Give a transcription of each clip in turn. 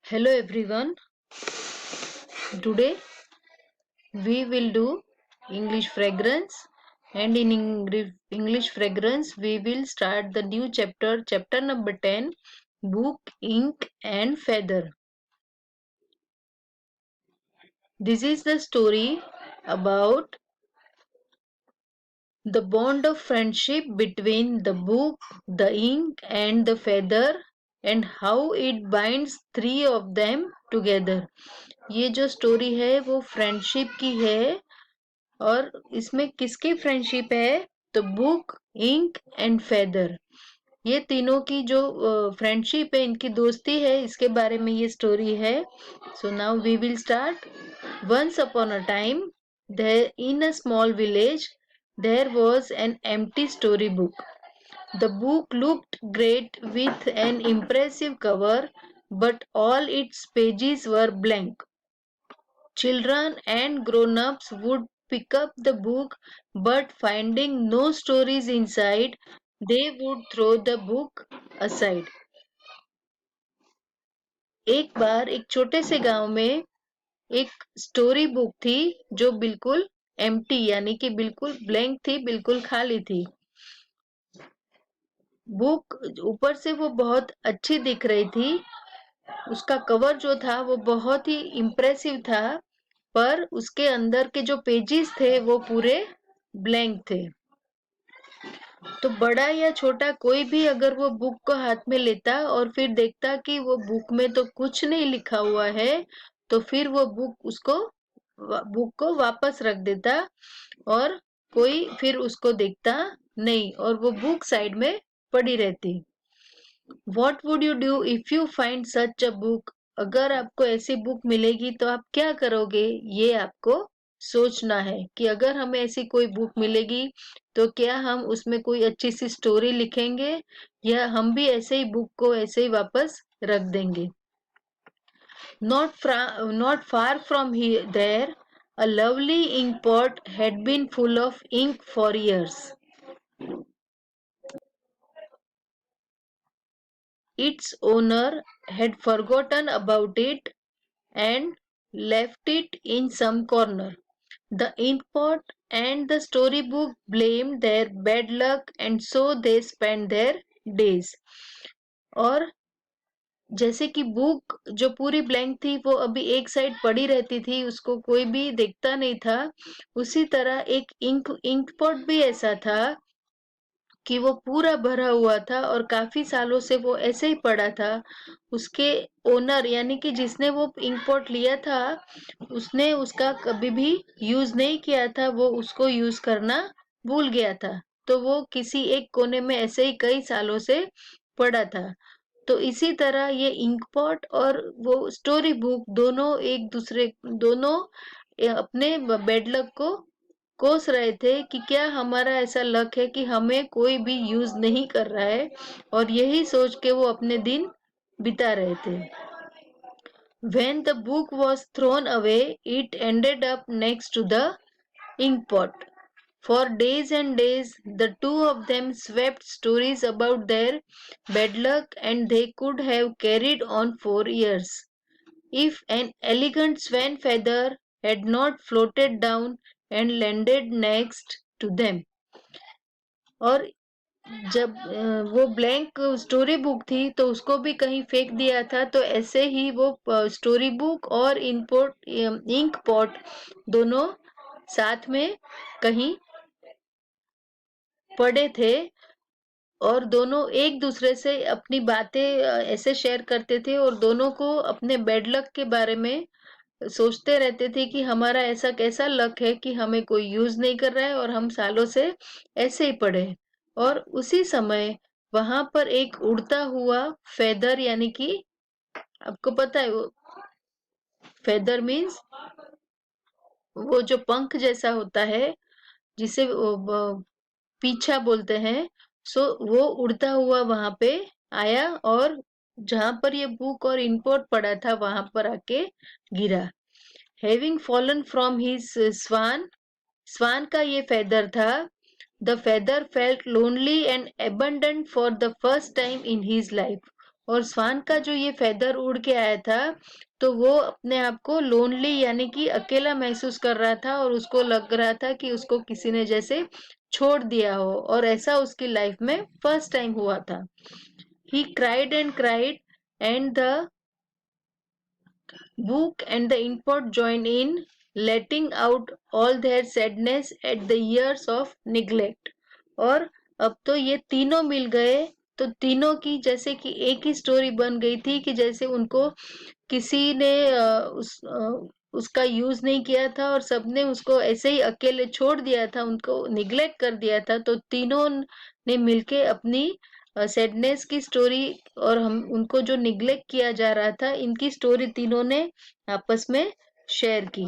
Hello everyone. Today we will do English fragrance, and in English fragrance we will start the new chapter number 10, book, ink and feather. This is the story about the bond of friendship between the book, the ink and the feather, and how it binds three of them together. ये जो story है वो friendship की है, और इसमें किसकी friendship है? तो बुक, इंक एंड फेदर, ये तीनों की जो फ्रेंडशिप है, इनकी दोस्ती है, इसके बारे में ये स्टोरी है. So now we will start. Once upon a time, there in a small village, there was an empty storybook. The book looked great with an impressive cover, but all its pages were blank. Children and grown-ups would pick up the book, but finding no stories inside, they would throw the book aside. एक बार एक छोटे से गांव में एक story book थी जो बिल्कुल एम्प्टी यानी कि बिल्कुल ब्लैंक थी, बिल्कुल खाली थी. बुक ऊपर से वो बहुत अच्छी दिख रही थी, उसका कवर जो था वो बहुत ही इम्प्रेसिव था, पर उसके अंदर के जो पेजेस थे वो पूरे ब्लैंक थे. तो बड़ा या छोटा कोई भी अगर वो बुक को हाथ में लेता और फिर देखता कि वो बुक में तो कुछ नहीं लिखा हुआ है, तो फिर वो बुक को वापस रख देता, और कोई फिर उसको देखता नहीं, और वो बुक साइड में पड़ी रहती. What would you do if you find such a book? अगर आपको ऐसी बुक मिलेगी तो आप क्या करोगे? ये आपको सोचना है कि अगर हमें ऐसी कोई बुक मिलेगी तो क्या हम उसमें कोई अच्छी सी स्टोरी लिखेंगे, या हम भी ऐसे ही बुक को ऐसे ही वापस रख देंगे. Not far from there, a lovely ink pot had been full of ink for years. Its owner had forgotten about it and left it in some corner. The inkpot and the storybook blamed their bad luck, and so they spent their days. और जैसे कि book जो पूरी blank थी वो अभी एक side पड़ी रहती थी, उसको कोई भी देखता नहीं था, उसी तरह एक इंक पॉट भी ऐसा था कि वो पूरा भरा हुआ था और काफी सालों से वो ऐसे ही पड़ा था. उसके ओनर यानी कि जिसने वो इंक पॉट लिया था, उसने उसका कभी भी यूज नहीं किया था, वो उसको यूज करना भूल गया था, तो वो किसी एक कोने में ऐसे ही कई सालों से पड़ा था. तो इसी तरह ये इंक पॉट और वो स्टोरी बुक दोनों अपने बैड लक को कोस रहे थे कि क्या हमारा ऐसा लक है कि हमें कोई भी यूज नहीं कर रहा है, और यही सोच के वो अपने दिन बिता रहे थे. When the book was thrown away, it ended up next to the ink pot. For days and days, the two of them swept stories about their bad luck, and they could have carried on for years if an elegant swan feather had not floated down and landed next to them. और जब वो blank story book थी तो उसको भी कहीं फेंक दिया था, तो ऐसे ही वो स्टोरी बुक और इंक पॉट दोनों साथ में कहीं पड़े थे, और दोनों एक दूसरे से अपनी बातें ऐसे शेयर करते थे, और दोनों को अपने बैड लक के बारे में सोचते रहते थे कि हमारा ऐसा कैसा लक है कि हमें कोई यूज नहीं कर रहा है और हम सालों से ऐसे ही पड़े. और उसी समय वहां पर एक उड़ता हुआ फेदर, यानी कि आपको पता है वो फेदर मीन्स वो जो पंख जैसा होता है, जिसे पीछा बोलते हैं. सो वो उड़ता हुआ वहां पे आया, और जहां पर ये बुक और इनपोर्ट पड़ा था वहां पर आके गिरा. हैविंग फॉलन फ्रॉम हिज स्वान, स्वान का ये फेदर था. The feather felt lonely and abandoned for the first time in his life. और स्वान का जो ये फेदर उड़ के आया था तो वो अपने आप को लोनली यानी कि अकेला महसूस कर रहा था और उसको लग रहा था कि उसको किसी ने जैसे छोड़ दिया हो और ऐसा उसकी लाइफ में फर्स्ट टाइम हुआ था. He cried and the book and the import joined in, letting out all their sadness at the years of neglect. और अब तो ये तीनों मिल गए तो तीनों की जैसे कि एक ही स्टोरी बन गई थी कि जैसे उनको किसी ने उसका यूज नहीं किया था और सबने उसको ऐसे ही अकेले छोड़ दिया था, उनको निग्लेक्ट कर दिया था, तो तीनों ने मिलके अपनी सैडनेस की स्टोरी और हम उनको जो निग्लेक्ट किया जा रहा था इनकी स्टोरी तीनों ने आपस में शेयर की.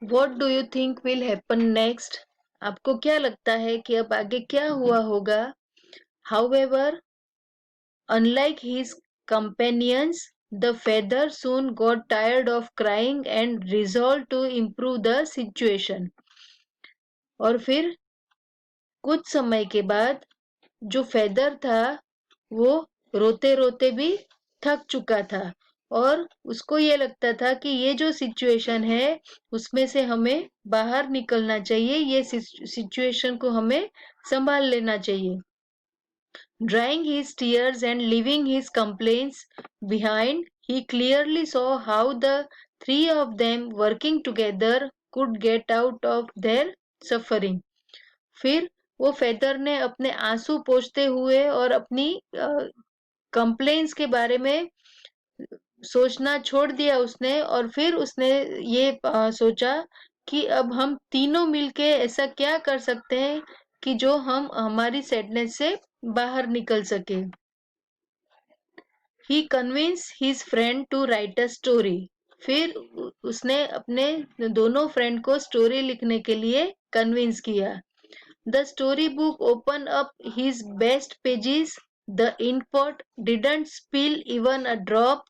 What do you think will happen next? आपको क्या लगता है कि अब आगे क्या हुआ होगा? However, unlike his companions, the feather soon got tired of crying and resolved to improve the situation. और फिर कुछ समय के बाद जो फेदर था वो रोते रोते भी थक चुका था और उसको ये लगता था कि ये जो सिचुएशन है उसमें से हमें बाहर निकलना चाहिए, ये सिचुएशन को हमें संभाल लेना चाहिए. Drying his tears and leaving his complaints behind, he clearly saw how the three of them working together could get out of their suffering. फिर वो फेदर ने अपने आंसू पोंछते हुए और अपनी कंप्लेंट्स के बारे में सोचना छोड़ दिया उसने और फिर उसने ये सोचा कि अब हम तीनों मिलके ऐसा क्या कर सकते हैं कि जो हम हमारी सैडनेस से बाहर निकल सके. He convinced his friend to write a story. फिर उसने अपने दोनों फ्रेंड को स्टोरी लिखने के लिए कन्विंस किया. The storybook opened up his best pages. The inkpot didn't spill even a drop,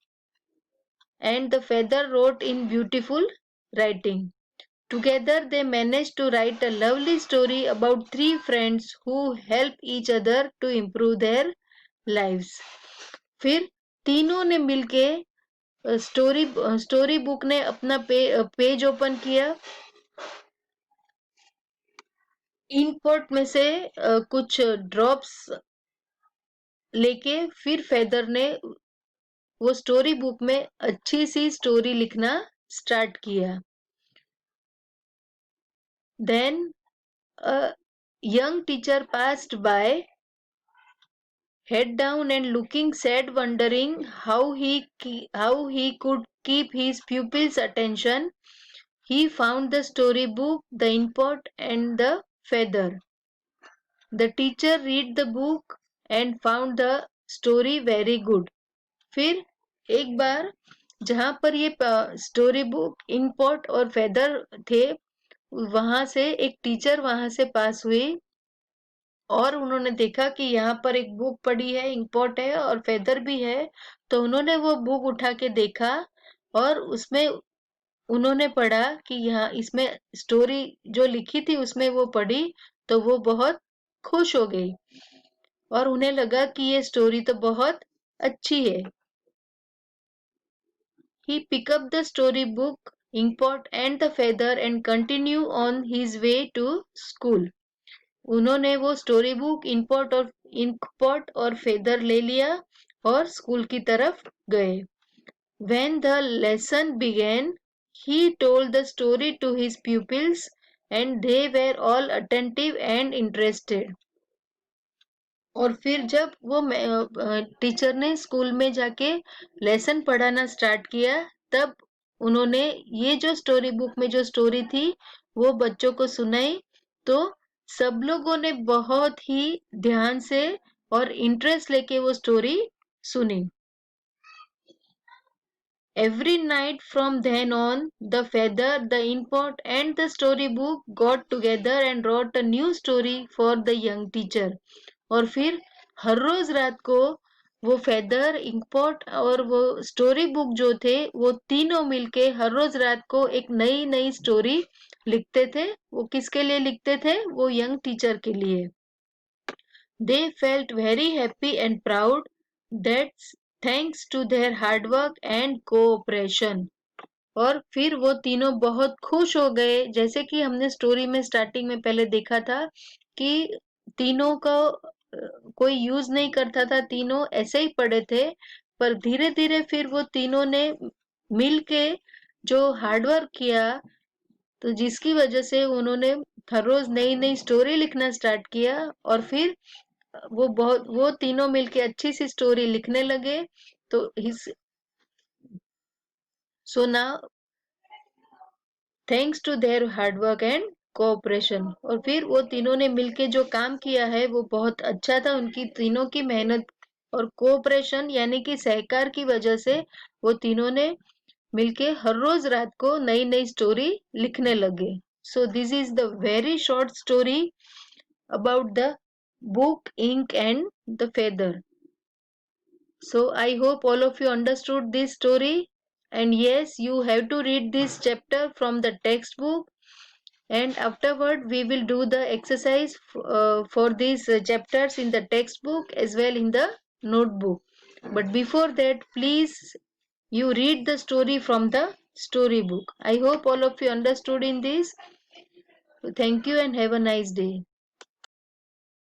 and the feather wrote in beautiful writing. Together, they managed to write a lovely story about three friends who help each other to improve their lives. फिर तीनों ने मिलके story book ने अपना page open किया. Inkpot में से कुछ ड्रॉप्स लेके फिर फेदर ने वो स्टोरी बुक में अच्छी सी स्टोरी लिखना स्टार्ट किया. Then a young teacher passed by, head down and looking sad, wondering how he could keep his pupils' attention. He found the storybook, the import, and the feather. The teacher read the book and found the story very good. फिर एक बार जहां पर ये story book, import और feather थे, वहां से एक टीचर वहां से पास हुई और उन्होंने देखा कि यहाँ पर एक बुक पड़ी है, इंपोर्ट है और फेदर भी है. तो उन्होंने वो बुक उठा के देखा और उसमें उन्होंने पढ़ा कि यहाँ इसमें स्टोरी जो लिखी थी उसमें वो पढ़ी तो वो बहुत खुश हो गई और उन्हें लगा कि ये स्टोरी तो बहुत अच्छी है. He picked up the storybook, inkpot and the feather and continued on his way to school. उन्होंने वो स्टोरी बुक, इंकपॉट और फेदर ले लिया और स्कूल की तरफ गए. When the lesson began, he told the story to his pupils and they were all attentive and interested. और फिर जब वो टीचर ने स्कूल में जाके लेसन पढ़ाना स्टार्ट किया तब उन्होंने ये जो स्टोरी बुक में जो स्टोरी थी वो बच्चों को सुनाई तो सब लोगों ने बहुत ही ध्यान से और इंटरेस्ट लेके वो स्टोरी सुनी. Every night from then on, the feather, the import, and the storybook got together and wrote a new story for the young teacher. और फिर हर रोज रात को वो फेदर, इंकपॉट और वो स्टोरी बुक जो थे वो तीनों मिलके हर रोज रात को एक नई नई स्टोरी लिखते थे. वो किसके लिए लिखते थे? वो यंग टीचर के लिए. They felt very happy and proud. That's thanks to their hard work and cooperation. और फिर वो तीनों बहुत खुश हो गए, जैसे कि हमने स्टोरी में स्टार्टिंग में पहले देखा था कि तीनों का कोई यूज नहीं करता था, तीनों ऐसे ही पड़े थे। पर धीरे धीरे फिर वो तीनों ने मिल के जो हार्डवर्क किया, तो जिसकी वजह से उन्होंने हर रोज नई नई स्टोरी लिखना स्टार्ट किया। और फिर वो तीनों मिलके अच्छी सी स्टोरी लिखने लगे। तो his so now thanks to their hard work and cooperation. और फिर वो तीनों ने मिलके जो काम किया है वो बहुत अच्छा था। उनकी तीनों की मेहनत और कोऑपरेशन यानी कि सहकार की वजह से वो तीनों ने मिलके हर रोज रात को नई नई स्टोरी लिखने लगे। So this is the very short story about the book ink and the feather. So I hope all of you understood this story. And yes, you have to read this chapter from the textbook. And afterward, we will do the exercise for these chapters in the textbook as well in the notebook. But before that, please you read the story from the storybook. I hope all of you understood in this. Thank you and have a nice day.